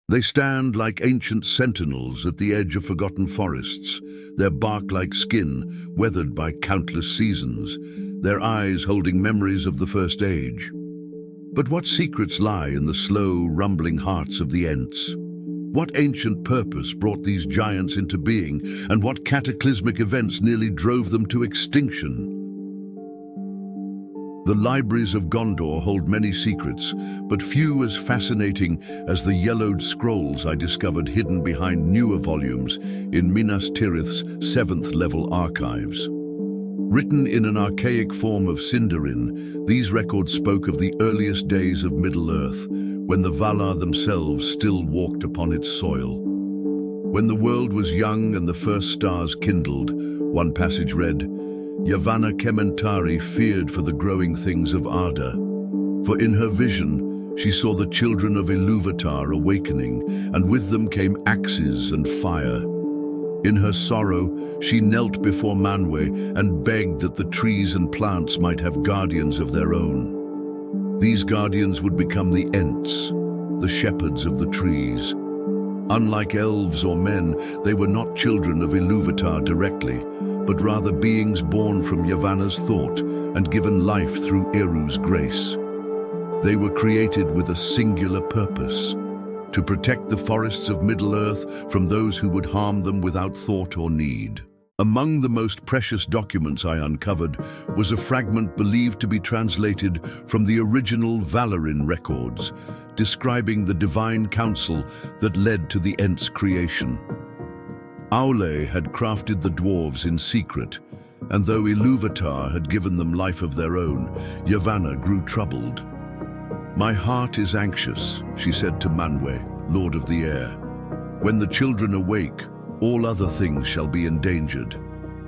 They stand like ancient sentinels at the edge of forgotten forests, their bark-like skin weathered by countless seasons, their eyes holding memories of the First Age. But what secrets lie in the slow, rumbling hearts of the Ents? What ancient purpose brought these giants into being, and what cataclysmic events nearly drove them to extinction? The libraries of Gondor hold many secrets, but few as fascinating as the yellowed scrolls I discovered hidden behind newer volumes in Minas Tirith's 7th-level archives. Written in an archaic form of Sindarin, these records spoke of the earliest days of Middle-earth, when the Valar themselves still walked upon its soil. When the world was young and the first stars kindled, one passage read, Yavanna Kementari feared for the growing things of Arda, for in her vision she saw the children of Ilúvatar awakening, and with them came axes and fire. In her sorrow, she knelt before Manwë and begged that the trees and plants might have guardians of their own. These guardians would become the Ents, the shepherds of the trees. Unlike elves or men, they were not children of Ilúvatar directly, but rather beings born from Yavanna's thought and given life through Eru's grace. They were created with a singular purpose: to protect the forests of Middle-earth from those who would harm them without thought or need. Among the most precious documents I uncovered was a fragment believed to be translated from the original Valarin records, describing the divine council that led to the Ents' creation. Aule had crafted the dwarves in secret, and though Ilúvatar had given them life of their own, Yavanna grew troubled. "My heart is anxious," she said to Manwë, Lord of the Air. "When the children awake, all other things shall be endangered.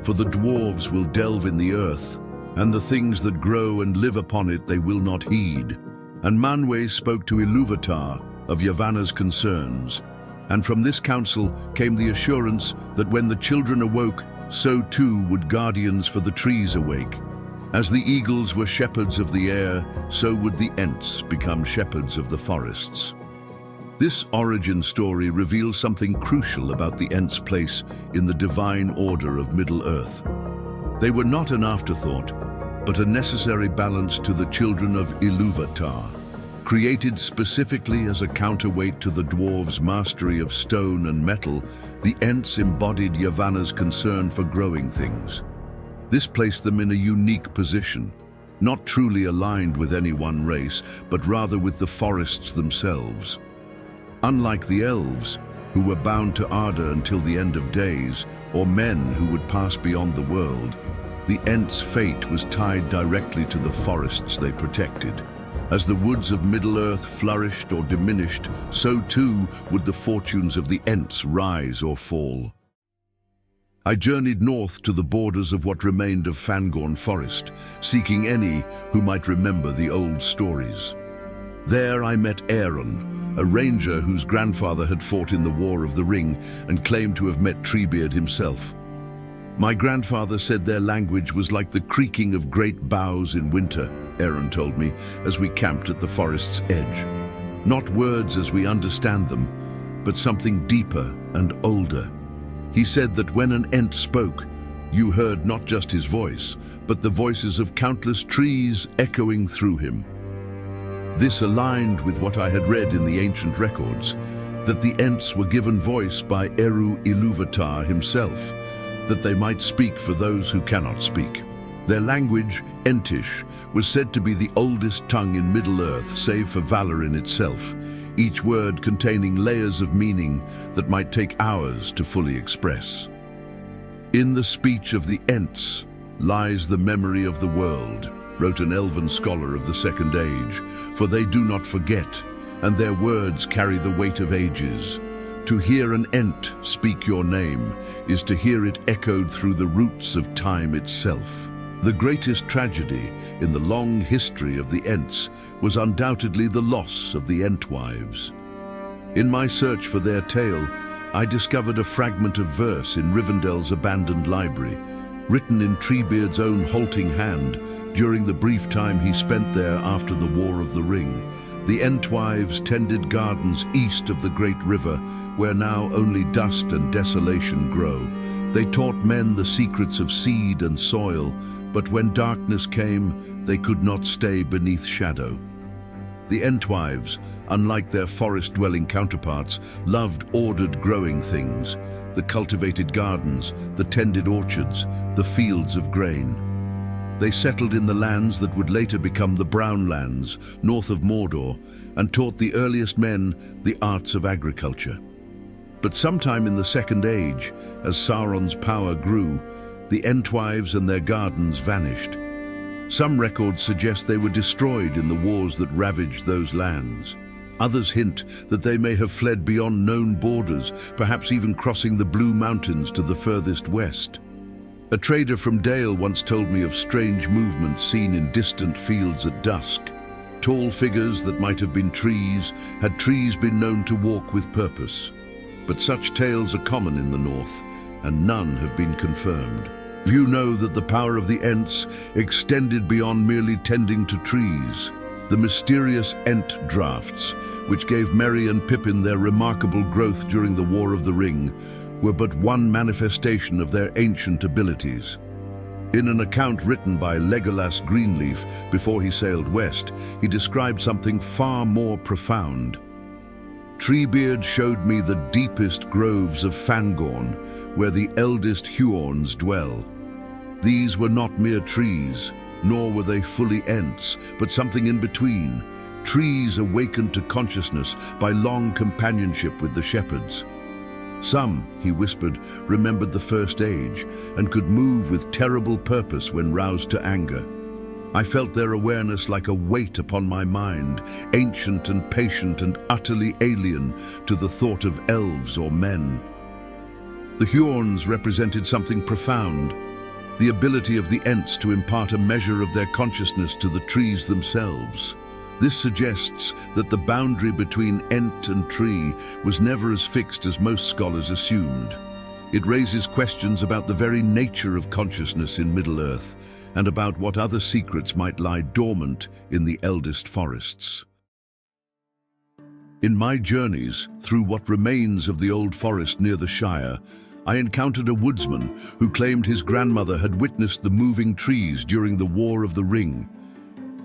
For the dwarves will delve in the earth, and the things that grow and live upon it they will not heed." And Manwë spoke to Ilúvatar of Yavanna's concerns, and from this council came the assurance that when the children awoke, so too would guardians for the trees awake. As the eagles were shepherds of the air, so would the Ents become shepherds of the forests. This origin story reveals something crucial about the Ents' place in the divine order of Middle-earth. They were not an afterthought, but a necessary balance to the children of Ilúvatar. Created specifically as a counterweight to the dwarves' mastery of stone and metal, the Ents embodied Yavanna's concern for growing things. This placed them in a unique position, not truly aligned with any one race, but rather with the forests themselves. Unlike the Elves, who were bound to Arda until the end of days, or men who would pass beyond the world, the Ents' fate was tied directly to the forests they protected. As the woods of Middle-earth flourished or diminished, so too would the fortunes of the Ents rise or fall. I journeyed north to the borders of what remained of Fangorn forest, seeking any who might remember the old stories. There I met Éowyn, a ranger whose grandfather had fought in the War of the Ring and claimed to have met Treebeard himself. My grandfather said their language was like the creaking of great boughs in winter, Éowyn told me, as we camped at the forest's edge. Not words as we understand them, but something deeper and older. He said that when an Ent spoke, you heard not just his voice, but the voices of countless trees echoing through him. This aligned with what I had read in the ancient records, that the Ents were given voice by Eru Ilúvatar himself, that they might speak for those who cannot speak. Their language, Entish, was said to be the oldest tongue in Middle-earth, save for Valarin itself, each word containing layers of meaning that might take hours to fully express. "In the speech of the Ents lies the memory of the world," wrote an elven scholar of the Second Age, "for they do not forget, and their words carry the weight of ages. To hear an Ent speak your name is to hear it echoed through the roots of time itself." The greatest tragedy in the long history of the Ents was undoubtedly the loss of the Entwives. In my search for their tale, I discovered a fragment of verse in Rivendell's abandoned library, written in Treebeard's own halting hand during the brief time he spent there after the War of the Ring. The Entwives tended gardens east of the great river, where now only dust and desolation grow. They taught men the secrets of seed and soil, but when darkness came, they could not stay beneath shadow. The Entwives, unlike their forest-dwelling counterparts, loved ordered growing things, the cultivated gardens, the tended orchards, the fields of grain. They settled in the lands that would later become the Brown Lands, north of Mordor, and taught the earliest men the arts of agriculture. But sometime in the Second Age, as Sauron's power grew, the Entwives and their gardens vanished. Some records suggest they were destroyed in the wars that ravaged those lands. Others hint that they may have fled beyond known borders, perhaps even crossing the Blue Mountains to the furthest west. A trader from Dale once told me of strange movements seen in distant fields at dusk. Tall figures that might have been trees, had trees been known to walk with purpose. But such tales are common in the north, and none have been confirmed. You know that the power of the Ents extended beyond merely tending to trees. The mysterious Ent-draughts, which gave Merry and Pippin their remarkable growth during the War of the Ring, were but one manifestation of their ancient abilities. In an account written by Legolas Greenleaf before he sailed west, he described something far more profound. Treebeard showed me the deepest groves of Fangorn, where the eldest Huorns dwell. These were not mere trees, nor were they fully Ents, but something in between, trees awakened to consciousness by long companionship with the shepherds. Some, he whispered, remembered the First Age and could move with terrible purpose when roused to anger. I felt their awareness like a weight upon my mind, ancient and patient and utterly alien to the thought of elves or men. The Huorns represented something profound, the ability of the Ents to impart a measure of their consciousness to the trees themselves. This suggests that the boundary between Ent and tree was never as fixed as most scholars assumed. It raises questions about the very nature of consciousness in Middle-earth and about what other secrets might lie dormant in the eldest forests. In my journeys through what remains of the old forest near the Shire, I encountered a woodsman who claimed his grandmother had witnessed the moving trees during the War of the Ring.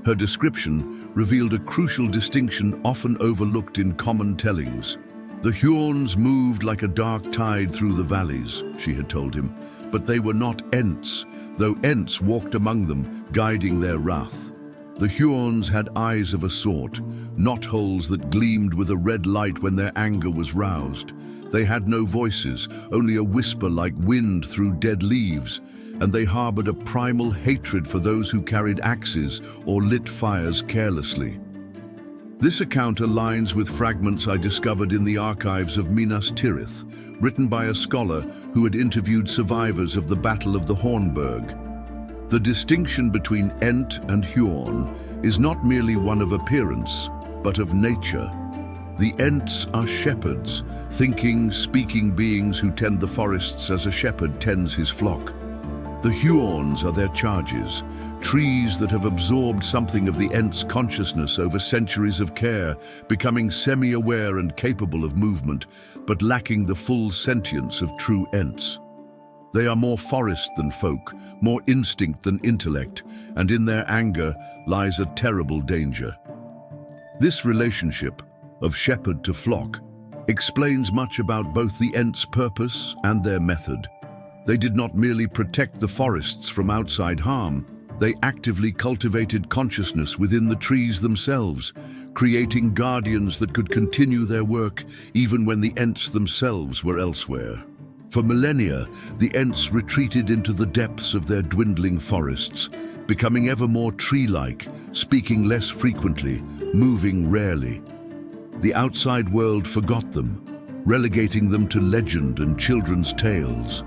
Her description revealed a crucial distinction often overlooked in common tellings. The Huorns moved like a dark tide through the valleys, she had told him, but they were not Ents, though Ents walked among them, guiding their wrath. The Huorns had eyes of a sort, knotholes that gleamed with a red light when their anger was roused. They had no voices, only a whisper like wind through dead leaves, and they harbored a primal hatred for those who carried axes or lit fires carelessly. This account aligns with fragments I discovered in the archives of Minas Tirith, written by a scholar who had interviewed survivors of the Battle of the Hornburg. The distinction between Ent and Huorn is not merely one of appearance, but of nature. The Ents are shepherds, thinking, speaking beings who tend the forests as a shepherd tends his flock. The Huorns are their charges, trees that have absorbed something of the Ents' consciousness over centuries of care, becoming semi-aware and capable of movement, but lacking the full sentience of true Ents. They are more forest than folk, more instinct than intellect, and in their anger lies a terrible danger. This relationship, of shepherd to flock, explains much about both the Ents' purpose and their method. They did not merely protect the forests from outside harm, they actively cultivated consciousness within the trees themselves, creating guardians that could continue their work even when the Ents themselves were elsewhere. For millennia, the Ents retreated into the depths of their dwindling forests, becoming ever more tree-like, speaking less frequently, moving rarely. The outside world forgot them, relegating them to legend and children's tales.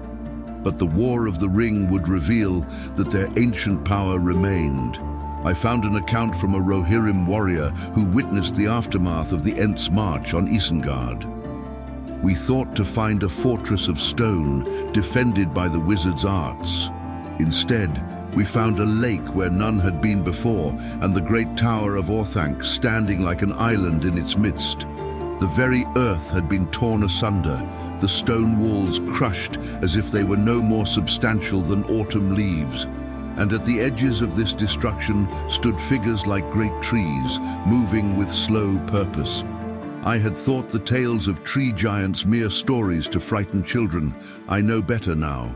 But the War of the Ring would reveal that their ancient power remained. I found an account from a Rohirrim warrior who witnessed the aftermath of the Ents' march on Isengard. We thought to find a fortress of stone defended by the wizard's arts. Instead, We found a lake where none had been before, and the great tower of Orthanc standing like an island in its midst. The very earth had been torn asunder, the stone walls crushed as if they were no more substantial than autumn leaves. And at the edges of this destruction stood figures like great trees, moving with slow purpose. I had thought the tales of tree giants mere stories to frighten children. I know better now.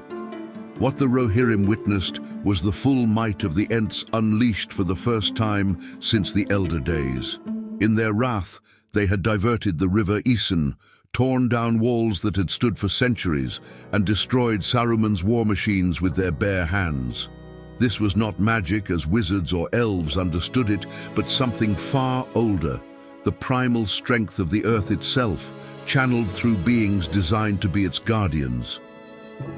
What the Rohirrim witnessed was the full might of the Ents unleashed for the first time since the Elder Days. In their wrath, they had diverted the river Isen, torn down walls that had stood for centuries, and destroyed Saruman's war machines with their bare hands. This was not magic as wizards or elves understood it, but something far older, the primal strength of the earth itself, channeled through beings designed to be its guardians.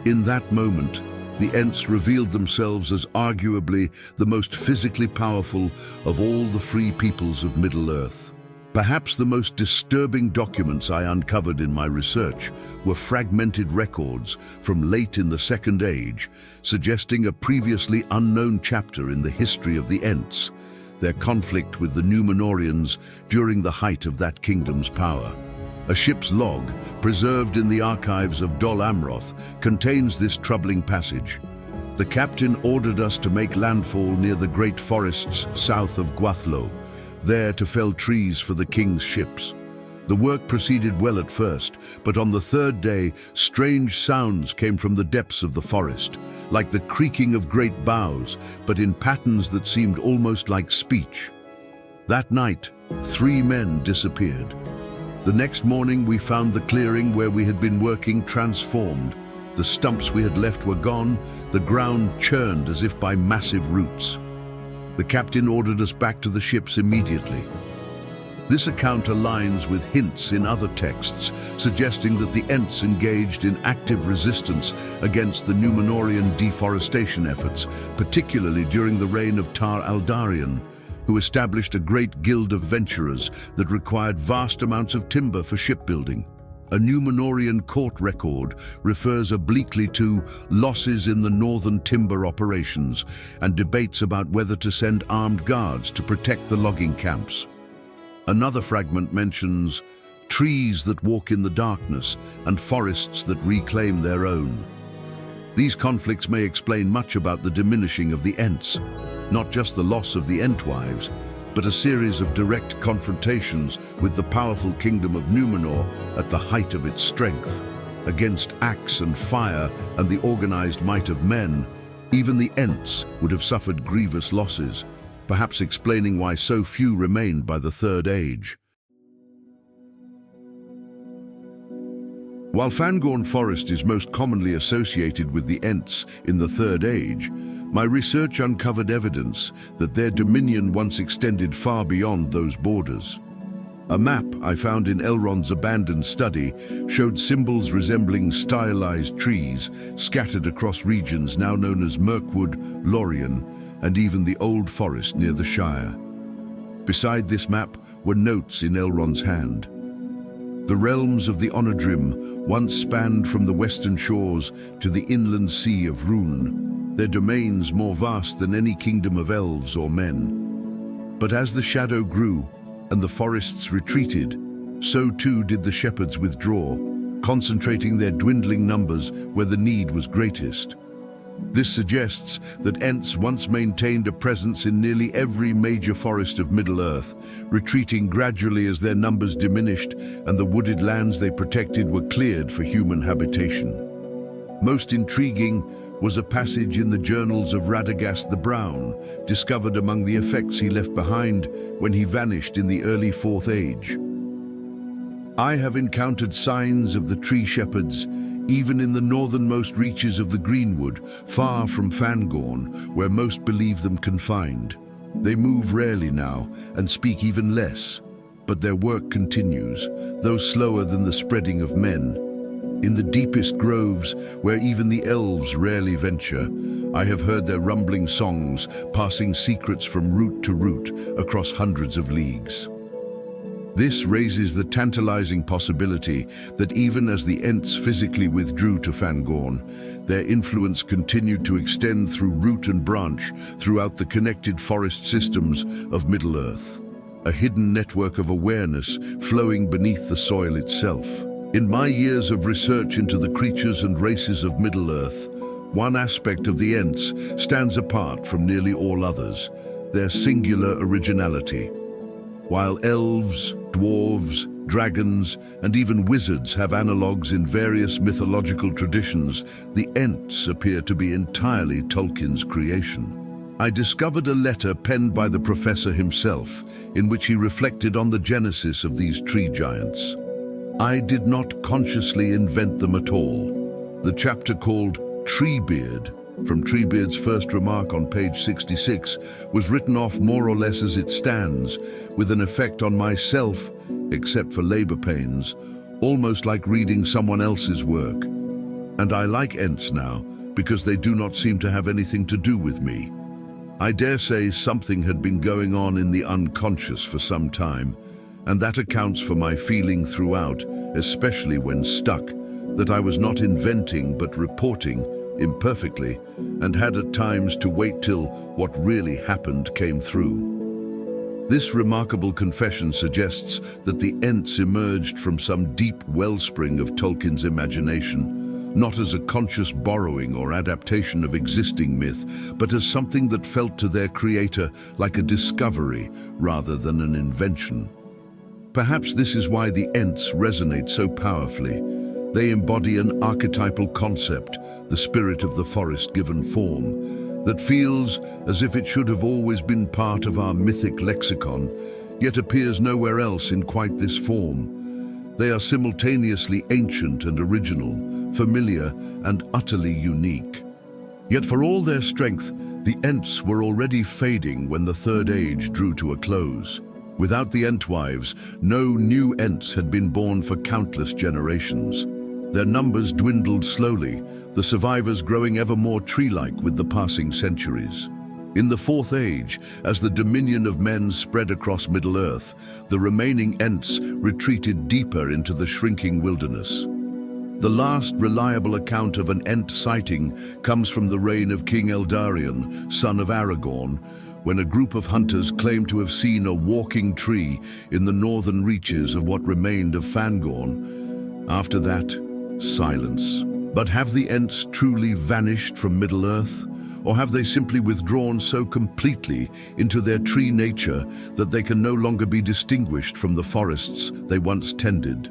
In that moment, the Ents revealed themselves as arguably the most physically powerful of all the free peoples of Middle-earth. Perhaps the most disturbing documents I uncovered in my research were fragmented records from late in the Second Age, suggesting a previously unknown chapter in the history of the Ents, their conflict with the Númenóreans during the height of that kingdom's power. A ship's log, preserved in the archives of Dol Amroth, contains this troubling passage. The captain ordered us to make landfall near the great forests south of Gwathlo, there to fell trees for the king's ships. The work proceeded well at first, but on the third day, strange sounds came from the depths of the forest, like the creaking of great boughs, but in patterns that seemed almost like speech. That night, 3 men disappeared. The next morning, we found the clearing where we had been working transformed. The stumps we had left were gone, the ground churned as if by massive roots. The captain ordered us back to the ships immediately. This account aligns with hints in other texts, suggesting that the Ents engaged in active resistance against the Númenórean deforestation efforts, particularly during the reign of Tar Aldarion, who established a great guild of venturers that required vast amounts of timber for shipbuilding. A Númenórean court record refers obliquely to losses in the northern timber operations and debates about whether to send armed guards to protect the logging camps. Another fragment mentions trees that walk in the darkness and forests that reclaim their own. These conflicts may explain much about the diminishing of the Ents, not just the loss of the Entwives, but a series of direct confrontations with the powerful kingdom of Númenor at the height of its strength. Against axe and fire and the organized might of men, even the Ents would have suffered grievous losses, perhaps explaining why so few remained by the Third Age. While Fangorn Forest is most commonly associated with the Ents in the Third Age, my research uncovered evidence that their dominion once extended far beyond those borders. A map I found in Elrond's abandoned study showed symbols resembling stylized trees scattered across regions now known as Mirkwood, Lorien, and even the Old Forest near the Shire. Beside this map were notes in Elrond's hand. The realms of the Onodrim once spanned from the western shores to the inland sea of Rhûn, their domains more vast than any kingdom of elves or men. But as the shadow grew and the forests retreated, so too did the shepherds withdraw, concentrating their dwindling numbers where the need was greatest. This suggests that Ents once maintained a presence in nearly every major forest of Middle-earth, retreating gradually as their numbers diminished and the wooded lands they protected were cleared for human habitation. Most intriguing was a passage in the journals of Radagast the Brown, discovered among the effects he left behind when he vanished in the early Fourth Age. I have encountered signs of the tree shepherds even in the northernmost reaches of the Greenwood, far from Fangorn, where most believe them confined. They move rarely now and speak even less, but their work continues, though slower than the spreading of men. In the deepest groves, where even the elves rarely venture, I have heard their rumbling songs, passing secrets from root to root across hundreds of leagues. This raises the tantalizing possibility that even as the Ents physically withdrew to Fangorn, their influence continued to extend through root and branch throughout the connected forest systems of Middle-earth, a hidden network of awareness flowing beneath the soil itself. In my years of research into the creatures and races of Middle-earth, one aspect of the Ents stands apart from nearly all others: their singular originality. While elves, dwarves, dragons, and even wizards have analogues in various mythological traditions, the Ents appear to be entirely Tolkien's creation. I discovered a letter penned by the professor himself, in which he reflected on the genesis of these tree giants. I did not consciously invent them at all. The chapter called Treebeard, from Treebeard's first remark on page 66, was written off more or less as it stands, with an effect on myself, except for labor pains, almost like reading someone else's work. And I like Ents now, because they do not seem to have anything to do with me. I dare say something had been going on in the unconscious for some time, and that accounts for my feeling throughout, especially when stuck, that I was not inventing but reporting imperfectly, and had at times to wait till what really happened came through. This remarkable confession suggests that the Ents emerged from some deep wellspring of Tolkien's imagination, not as a conscious borrowing or adaptation of existing myth, but as something that felt to their creator like a discovery rather than an invention. Perhaps this is why the Ents resonate so powerfully. They embody an archetypal concept, the spirit of the forest given form, that feels as if it should have always been part of our mythic lexicon, yet appears nowhere else in quite this form. They are simultaneously ancient and original, familiar and utterly unique. Yet for all their strength, the Ents were already fading when the Third Age drew to a close. Without the Entwives, no new Ents had been born for countless generations. Their numbers dwindled slowly, the survivors growing ever more tree-like with the passing centuries. In the Fourth Age, as the dominion of men spread across Middle-earth, the remaining Ents retreated deeper into the shrinking wilderness. The last reliable account of an Ent sighting comes from the reign of King Eldarion, son of Aragorn, when a group of hunters claimed to have seen a walking tree in the northern reaches of what remained of Fangorn. After that, silence. But have the Ents truly vanished from Middle-earth? Or have they simply withdrawn so completely into their tree nature that they can no longer be distinguished from the forests they once tended?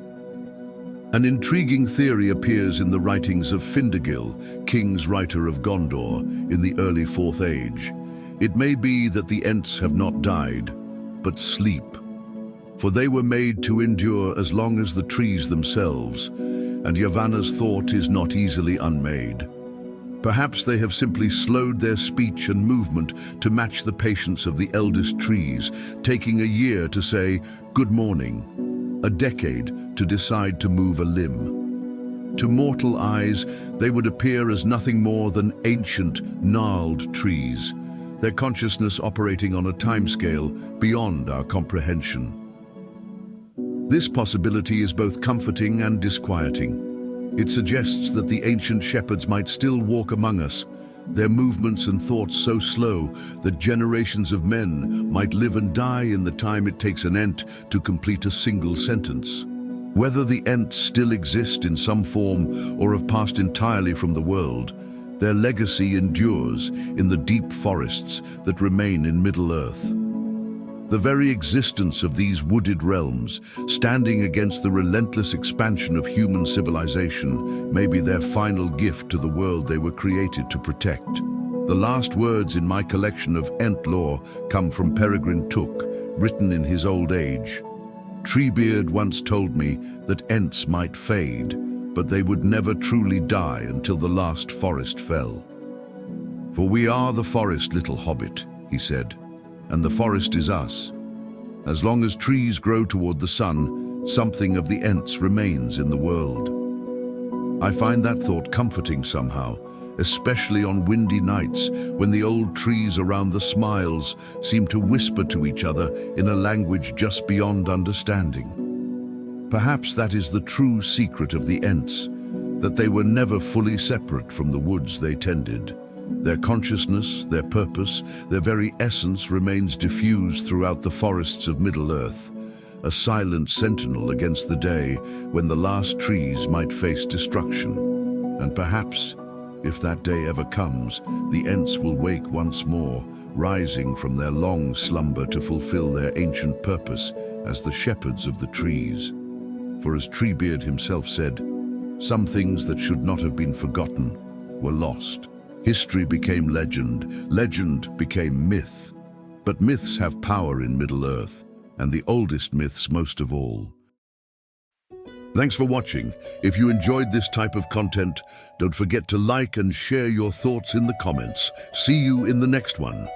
An intriguing theory appears in the writings of Findargil, king's writer of Gondor, in the early Fourth Age. It may be that the Ents have not died, but sleep. For they were made to endure as long as the trees themselves, and Yavanna's thought is not easily unmade. Perhaps they have simply slowed their speech and movement to match the patience of the eldest trees, taking a year to say, "Good morning," a decade to decide to move a limb. To mortal eyes, they would appear as nothing more than ancient, gnarled trees, their consciousness operating on a timescale beyond our comprehension. This possibility is both comforting and disquieting. It suggests that the ancient shepherds might still walk among us, their movements and thoughts so slow that generations of men might live and die in the time it takes an Ent to complete a single sentence. Whether the Ents still exist in some form or have passed entirely from the world, their legacy endures in the deep forests that remain in Middle-earth. The very existence of these wooded realms, standing against the relentless expansion of human civilization, may be their final gift to the world they were created to protect. The last words in my collection of Ent lore come from Peregrine Took, written in his old age. Treebeard once told me that Ents might fade, but they would never truly die until the last forest fell. "For we are the forest, little hobbit," he said, "and the forest is us. As long as trees grow toward the sun, something of the Ents remains in the world." I find that thought comforting somehow, especially on windy nights when the old trees around the smiles seem to whisper to each other in a language just beyond understanding. Perhaps that is the true secret of the Ents, that they were never fully separate from the woods they tended. Their consciousness, their purpose, their very essence remains diffused throughout the forests of Middle-earth, a silent sentinel against the day when the last trees might face destruction. And perhaps, if that day ever comes, the Ents will wake once more, rising from their long slumber to fulfill their ancient purpose as the shepherds of the trees. For as Treebeard himself said, some things that should not have been forgotten were lost. History became legend, legend became myth. But myths have power in Middle-earth, and the oldest myths most of all. Thanks for watching. If you enjoyed this type of content, don't forget to like and share your thoughts in the comments. See you in the next one.